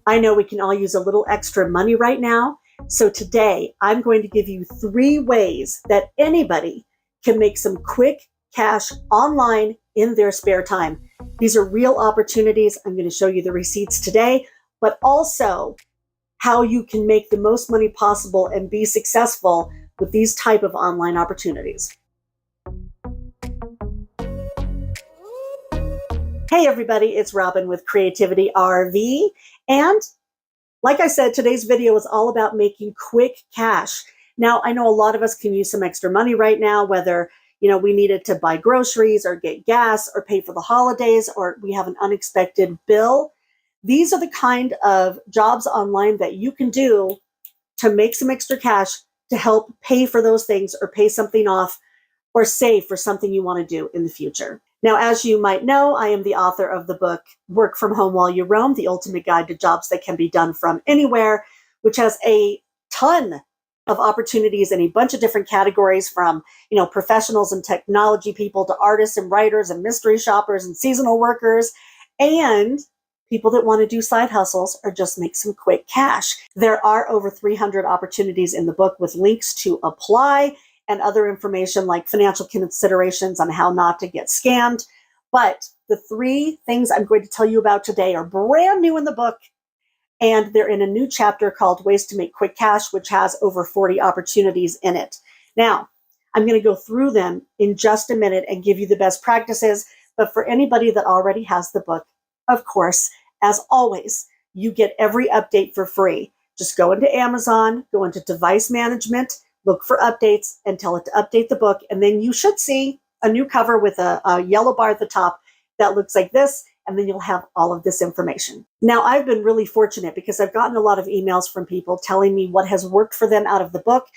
I know we can all use a little extra money right now. So today I'm going to give you 3 ways that anybody can make some quick cash online in their spare time. These are real opportunities. I'm going to show you the receipts today, but also how you can make the most money possible and be successful with these type of online opportunities. Hey everybody, it's Robin with Creativity RV. And like I said, today's video is all about making quick cash. Now, I know a lot of us can use some extra money right now, whether we need it to buy groceries or get gas or pay for the holidays, or we have an unexpected bill. These are the kind of jobs online that you can do to make some extra cash to help pay for those things or pay something off or save for something you want to do in the future. Now, as you might know, I am the author of the book, Work From Home While You Roam, the ultimate guide to jobs that can be done from anywhere, which has a ton of opportunities in a bunch of different categories from, professionals and technology people to artists and writers and mystery shoppers and seasonal workers and people that want to do side hustles or just make some quick cash. There are over 300 opportunities in the book with links to apply and other information like financial considerations on how not to get scammed. But the 3 things I'm going to tell you about today are brand new in the book, and they're in a new chapter called Ways to Make Quick Cash, which has over 40 opportunities in it. Now, I'm going to go through them in just a minute and give you the best practices. But for anybody that already has the book, of course, as always, you get every update for free. Just go into Amazon, go into device management, look for updates and tell it to update the book. And then you should see a new cover with a yellow bar at the top that looks like this. And then you'll have all of this information. Now, I've been really fortunate because I've gotten a lot of emails from people telling me what has worked for them out of the book.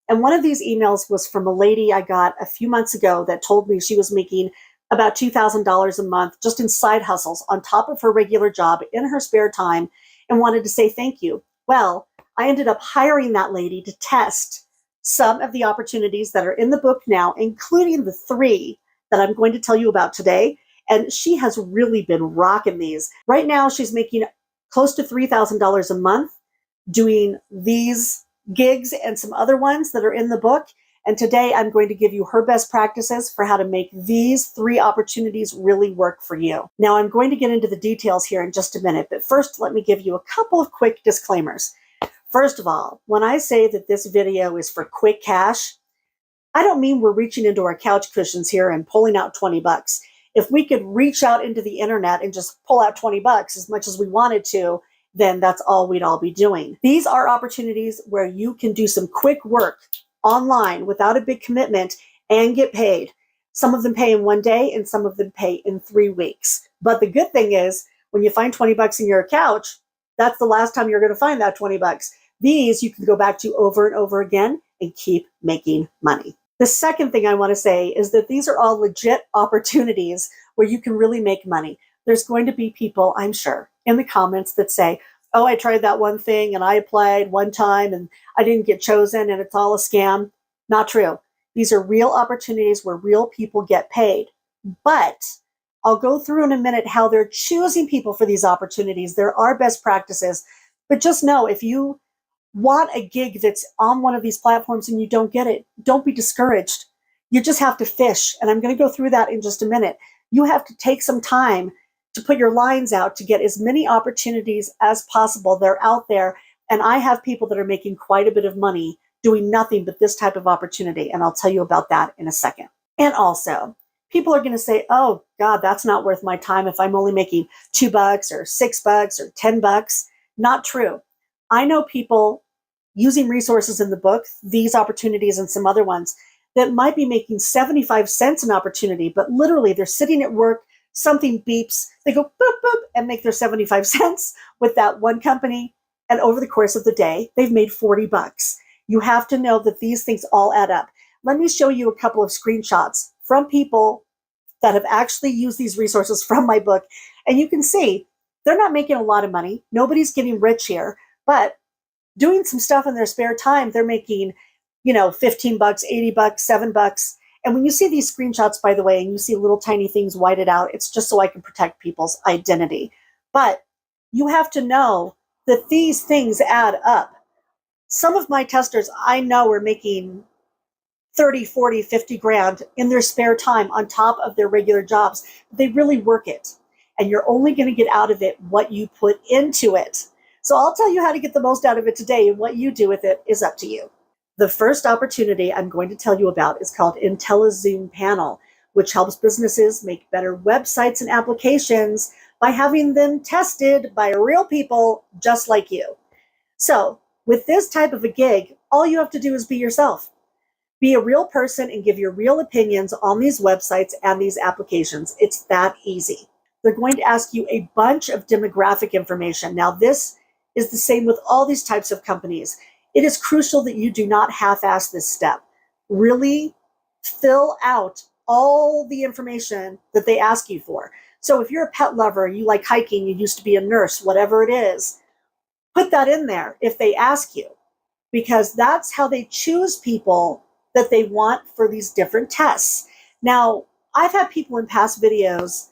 And one of these emails was from a lady I got a few months ago that told me she was making about $2,000 a month just in side hustles on top of her regular job in her spare time and wanted to say thank you. Well, I ended up hiring that lady to test some of the opportunities that are in the book now, including the 3 that I'm going to tell you about today. And she has really been rocking these. Right now, she's making close to $3,000 a month doing these gigs and some other ones that are in the book. And today I'm going to give you her best practices for how to make these 3 opportunities really work for you. Now, I'm going to get into the details here in just a minute, but first, let me give you a couple of quick disclaimers. First of all, when I say that this video is for quick cash, I don't mean we're reaching into our couch cushions here and pulling out 20 bucks. If we could reach out into the internet and just pull out 20 bucks as much as we wanted to, then that's all we'd all be doing. These are opportunities where you can do some quick work online without a big commitment and get paid. Some of them pay in 1 day and some of them pay in 3 weeks. But the good thing is when you find 20 bucks in your couch, that's the last time you're going to find that 20 bucks. These you can go back to over and over again and keep making money. The second thing I want to say is that these are all legit opportunities where you can really make money. There's going to be people, I'm sure, in the comments that say, oh, I tried that one thing and I applied one time and I didn't get chosen and it's all a scam. Not true. These are real opportunities where real people get paid. But I'll go through in a minute how they're choosing people for these opportunities. There are best practices, but just know if you want a gig that's on one of these platforms and you don't get it, don't be discouraged. You just have to fish. And I'm going to go through that in just a minute. You have to take some time to put your lines out to get as many opportunities as possible. They're out there. And I have people that are making quite a bit of money doing nothing but this type of opportunity. And I'll tell you about that in a second. And also, people are going to say, oh God, that's not worth my time if I'm only making $2 or $6 or $10. Not true. I know people using resources in the book, these opportunities and some other ones, that might be making 75 cents an opportunity, but literally they're sitting at work, something beeps, they go boop, boop, and make their 75 cents with that one company. And over the course of the day, they've made 40 bucks. You have to know that these things all add up. Let me show you a couple of screenshots from people that have actually used these resources from my book. And you can see they're not making a lot of money. Nobody's getting rich here, but doing some stuff in their spare time, they're making, $15, $80, $7. And when you see these screenshots, by the way, and you see little tiny things whited out, it's just so I can protect people's identity. But you have to know that these things add up. Some of my testers I know are making 30, 40, 50 grand in their spare time on top of their regular jobs. They really work it. And you're only going to get out of it what you put into it. So I'll tell you how to get the most out of it today, and what you do with it is up to you. The first opportunity I'm going to tell you about is called IntelliZoom Panel, which helps businesses make better websites and applications by having them tested by real people just like you. So with this type of a gig, all you have to do is be yourself. Be a real person and give your real opinions on these websites and these applications. It's that easy. They're going to ask you a bunch of demographic information. Now, this is the same with all these types of companies. It is crucial that you do not half-ass this step. Really fill out all the information that they ask you for. So if you're a pet lover, you like hiking, you used to be a nurse, whatever it is, put that in there if they ask you, because that's how they choose people that they want for these different tests. Now, I've had people in past videos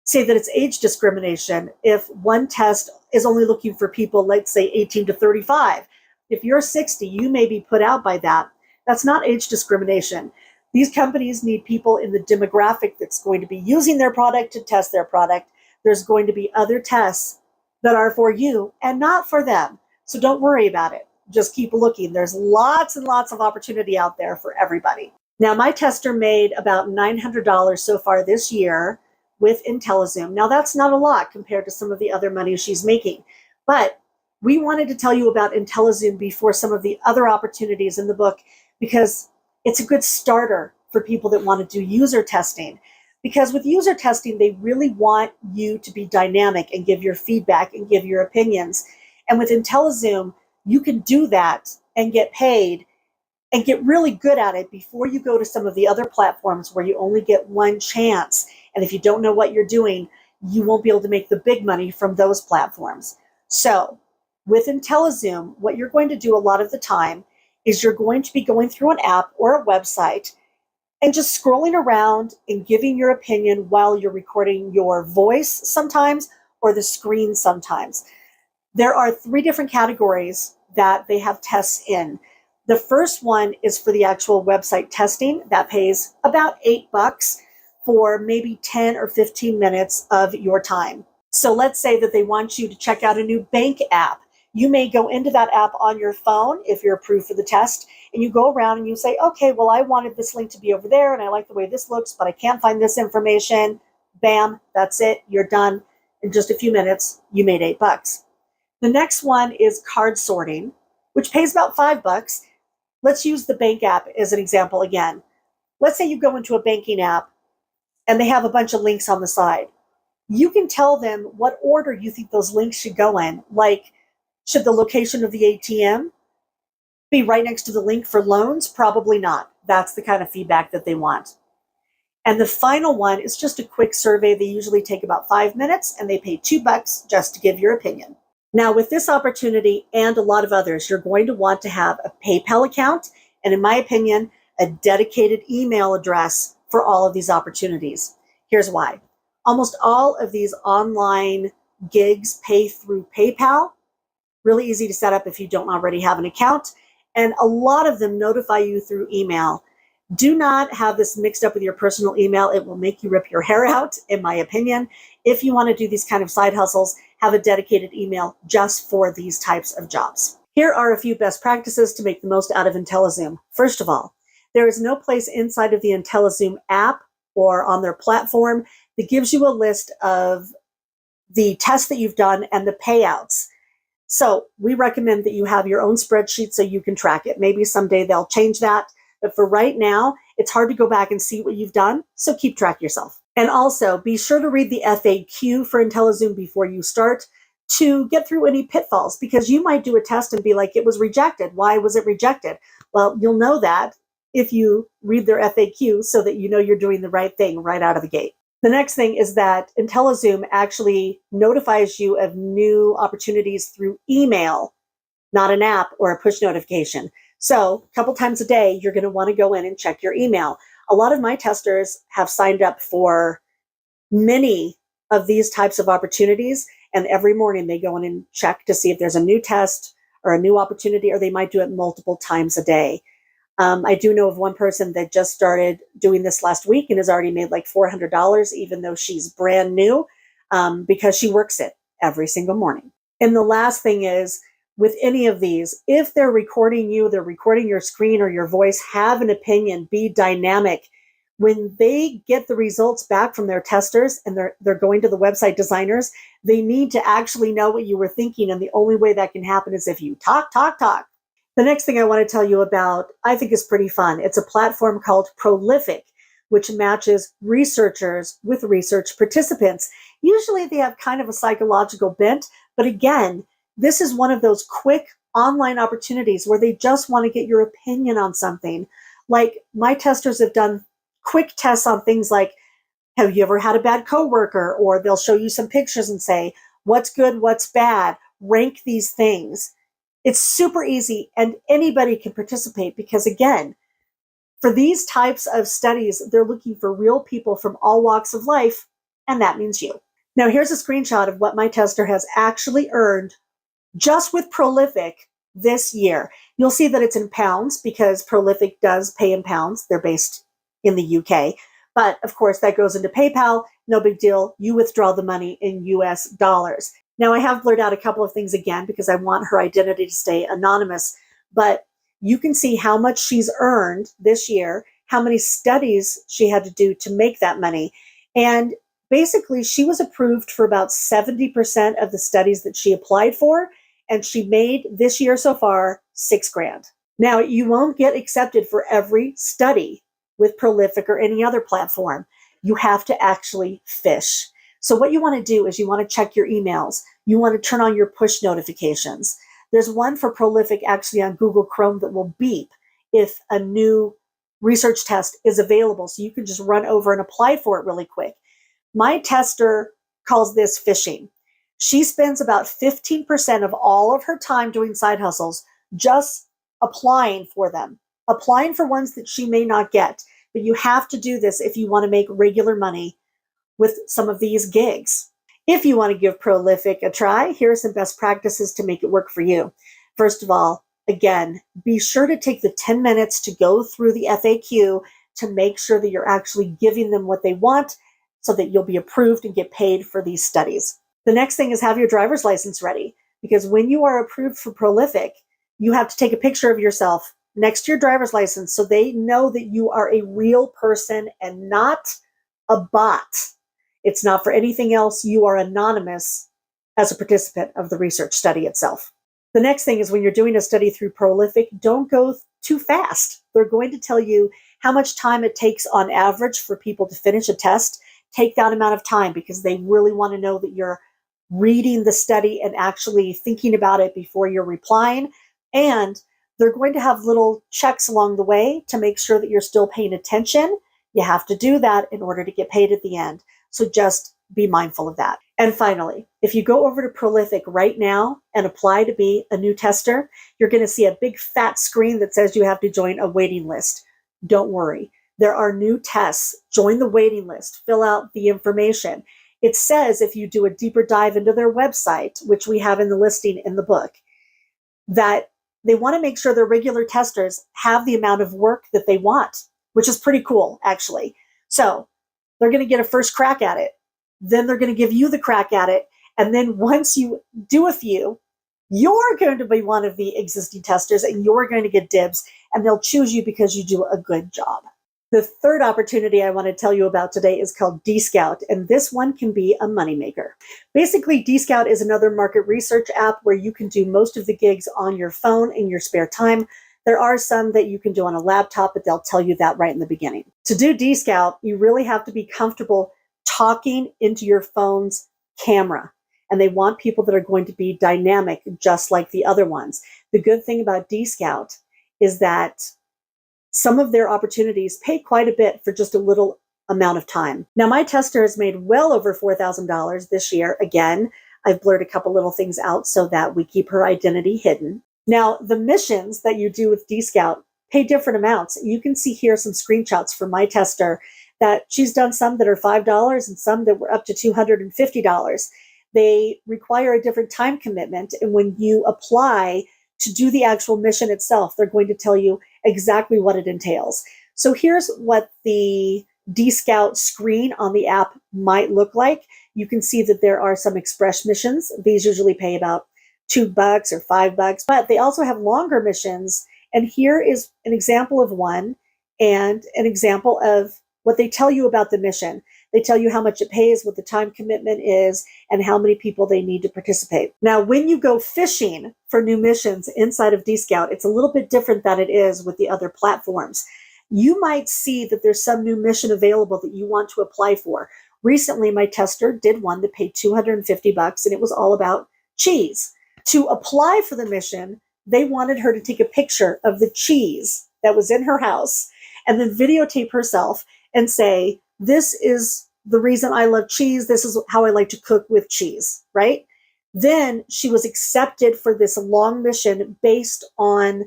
say that it's age discrimination if one test is only looking for people, let's say 18 to 35. If you're 60, you may be put out by that. That's not age discrimination. These companies need people in the demographic that's going to be using their product to test their product. There's going to be other tests that are for you and not for them. So don't worry about it. Just keep looking. There's lots and lots of opportunity out there for everybody. Now, my tester made about $900 so far this year with IntelliZoom. Now, that's not a lot compared to some of the other money she's making, but we wanted to tell you about IntelliZoom before some of the other opportunities in the book, because it's a good starter for people that want to do user testing. Because with user testing, they really want you to be dynamic and give your feedback and give your opinions. And with IntelliZoom, you can do that and get paid and get really good at it before you go to some of the other platforms where you only get one chance. And if you don't know what you're doing, you won't be able to make the big money from those platforms. So with IntelliZoom, what you're going to do a lot of the time is you're going to be going through an app or a website and just scrolling around and giving your opinion while you're recording your voice sometimes, or the screen sometimes. There are 3 different categories that they have tests in. The first one is for the actual website testing. That pays about $8 for maybe 10 or 15 minutes of your time. So let's say that they want you to check out a new bank app. You may go into that app on your phone if you're approved for the test, and you go around and you say, okay, well, I wanted this link to be over there and I like the way this looks, but I can't find this information. Bam, that's it. You're done. In just a few minutes, you made $8. The next one is card sorting, which pays about $5. Let's use the bank app as an example again. Let's say you go into a banking app and they have a bunch of links on the side. You can tell them what order you think those links should go in. Like, should the location of the ATM be right next to the link for loans? Probably not. That's the kind of feedback that they want. And the final one is just a quick survey. They usually take about 5 minutes and they pay $2 just to give your opinion. Now, with this opportunity and a lot of others, you're going to want to have a PayPal account and, in my opinion, a dedicated email address for all of these opportunities. Here's why. Almost all of these online gigs pay through PayPal. Really easy to set up if you don't already have an account. And a lot of them notify you through email. Do not have this mixed up with your personal email. It will make you rip your hair out, in my opinion. If you want to do these kind of side hustles, have a dedicated email just for these types of jobs. Here are a few best practices to make the most out of IntelliZoom. First of all, there is no place inside of the IntelliZoom app or on their platform that gives you a list of the tests that you've done and the payouts. So we recommend that you have your own spreadsheet so you can track it. Maybe someday they'll change that. But for right now, it's hard to go back and see what you've done. So keep track yourself. And also be sure to read the FAQ for IntelliZoom before you start to get through any pitfalls, because you might do a test and be like, it was rejected. Why was it rejected? Well, you'll know that if you read their FAQ so that you know you're doing the right thing right out of the gate. The next thing is that IntelliZoom actually notifies you of new opportunities through email, not an app or a push notification. So a couple times a day, you're going to want to go in and check your email. A lot of my testers have signed up for many of these types of opportunities, And every morning they go in and check to see if there's a new test or a new opportunity, or they might do it multiple times a day. I do know of one person that just started doing this last week and has already made like $400, even though she's brand new, because she works it every single morning. And the last thing is, with any of these, if they're recording you, they're recording your screen or your voice, have an opinion, be dynamic. When they get the results back from their testers and they're going to the website designers, they need to actually know what you were thinking. And the only way that can happen is if you talk. The next thing I want to tell you about, I think is pretty fun. It's a platform called Prolific, which matches researchers with research participants. Usually they have kind of a psychological bent, but again, this is one of those quick online opportunities where they just want to get your opinion on something. Like, my testers have done quick tests on things like, have you ever had a bad coworker? Or they'll show you some pictures and say, what's good, what's bad, rank these things. It's super easy and anybody can participate because, again, for these types of studies, they're looking for real people from all walks of life, and that means you. Now, here's a screenshot of what my tester has actually earned just with Prolific this year. You'll see that it's in pounds because Prolific does pay in pounds. They're based in the UK. But of course, that goes into PayPal. No big deal. You withdraw the money in US dollars. Now, I have blurred out a couple of things again because I want her identity to stay anonymous. But you can see how much she's earned this year, how many studies she had to do to make that money. And basically, she was approved for about 70% of the studies that she applied for. And she made this year so far $6,000. Now, you won't get accepted for every study with Prolific or any other platform. You have to actually fish. So what you want to do is you want to check your emails. You want to turn on your push notifications. There's one for Prolific actually on Google Chrome that will beep if a new research test is available. So you can just run over and apply for it really quick. My tester calls this fishing. She spends about 15% of all of her time doing side hustles just applying for them, applying for ones that she may not get. But you have to do this if you want to make regular money with some of these gigs. If you want to give Prolific a try, here are some best practices to make it work for you. First of all, again, be sure to take the 10 minutes to go through the FAQ to make sure that you're actually giving them what they want so that you'll be approved and get paid for these studies. The next thing is have your driver's license ready, because when you are approved for Prolific, you have to take a picture of yourself next to your driver's license so they know that you are a real person and not a bot. It's not for anything else. You are anonymous as a participant of the research study itself. The next thing is when you're doing a study through Prolific, don't go too fast. They're going to tell you how much time it takes on average for people to finish a test. Take that amount of time because they really want to know that you're reading the study and actually thinking about it before you're replying. And they're going to have little checks along the way to make sure that you're still paying attention. You have to do that in order to get paid at the end. So just be mindful of that. And finally, if you go over to Prolific right now and apply to be a new tester, you're going to see a big fat screen that says you have to join a waiting list. Don't worry. There are new tests. Join the waiting list. Fill out the information. It says if you do a deeper dive into their website, which we have in the listing in the book, that they want to make sure their regular testers have the amount of work that they want, which is pretty cool, actually. So they're going to get a first crack at it. Then they're going to give you the crack at it. And then once you do a few, you're going to be one of the existing testers and you're going to get dibs, and they'll choose you because you do a good job. The third opportunity I want to tell you about today is called D-Scout, and this one can be a moneymaker. Basically, D-Scout is another market research app where you can do most of the gigs on your phone in your spare time. There are some that you can do on a laptop, but they'll tell you that right in the beginning. To do D-Scout, you really have to be comfortable talking into your phone's camera, and they want people that are going to be dynamic just like the other ones. The good thing about D-Scout is that some of their opportunities pay quite a bit for just a little amount of time. Now, my tester has made well over $4,000 this year. Again, I've blurred a couple little things out so that we keep her identity hidden. Now, the missions that you do with D-Scout pay different amounts. You can see here some screenshots from my tester that she's done some that are $5 and some that were up to $250. They require a different time commitment. And when you apply to do the actual mission itself, they're going to tell you exactly what it entails. So here's what the D-Scout screen on the app might look like. You can see that there are some express missions. These usually pay about $2 or $5, but they also have longer missions. And here is an example of one and an example of what they tell you about the mission. They tell you how much it pays, what the time commitment is, and how many people they need to participate. Now, when you go fishing for new missions inside of D-Scout, it's a little bit different than it is with the other platforms. You might see that there's some new mission available that you want to apply for. Recently, my tester did one that paid $250, and it was all about cheese. To apply for the mission, they wanted her to take a picture of the cheese that was in her house and then videotape herself and say, this is the reason I love cheese. This is how I like to cook with cheese, right? Then she was accepted for this long mission based on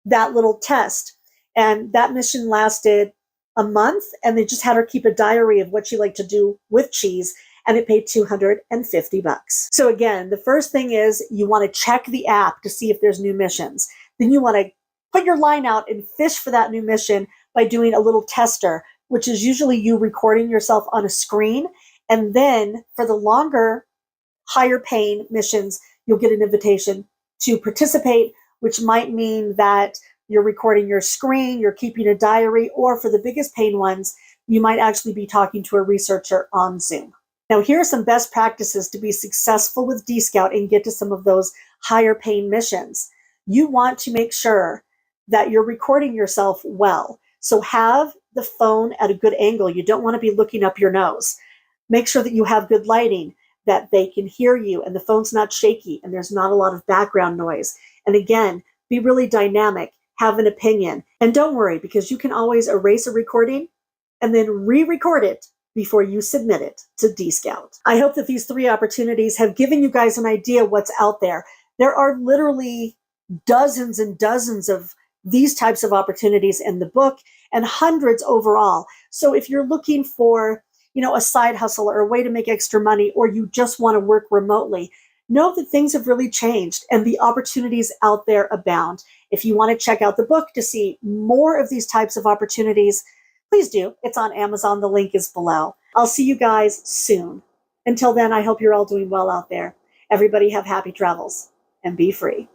that little test. And that mission lasted a month, and they just had her keep a diary of what she liked to do with cheese, and it paid $250. So again, the first thing is you want to check the app to see if there's new missions. Then you want to put your line out and fish for that new mission by doing a little tester, which is usually you recording yourself on a screen. And then for the longer, higher paying missions, you'll get an invitation to participate, which might mean that you're recording your screen, you're keeping a diary, or for the biggest paying ones, you might actually be talking to a researcher on Zoom. Now, here are some best practices to be successful with D-Scout and get to some of those higher paying missions. You want to make sure that you're recording yourself well. So have the phone at a good angle. You don't want to be looking up your nose. Make sure that you have good lighting, that they can hear you and the phone's not shaky and there's not a lot of background noise. And again, be really dynamic, have an opinion. And don't worry, because you can always erase a recording and then re-record it before you submit it to D-Scout. I hope that these 3 opportunities have given you guys an idea what's out there. There are literally dozens and dozens of these types of opportunities in the book and hundreds overall. So if you're looking for, a side hustle or a way to make extra money, or you just want to work remotely, know that things have really changed and the opportunities out there abound. If you want to check out the book to see more of these types of opportunities, please do. It's on Amazon. The link is below. I'll see you guys soon. Until then, I hope you're all doing well out there. Everybody have happy travels and be free.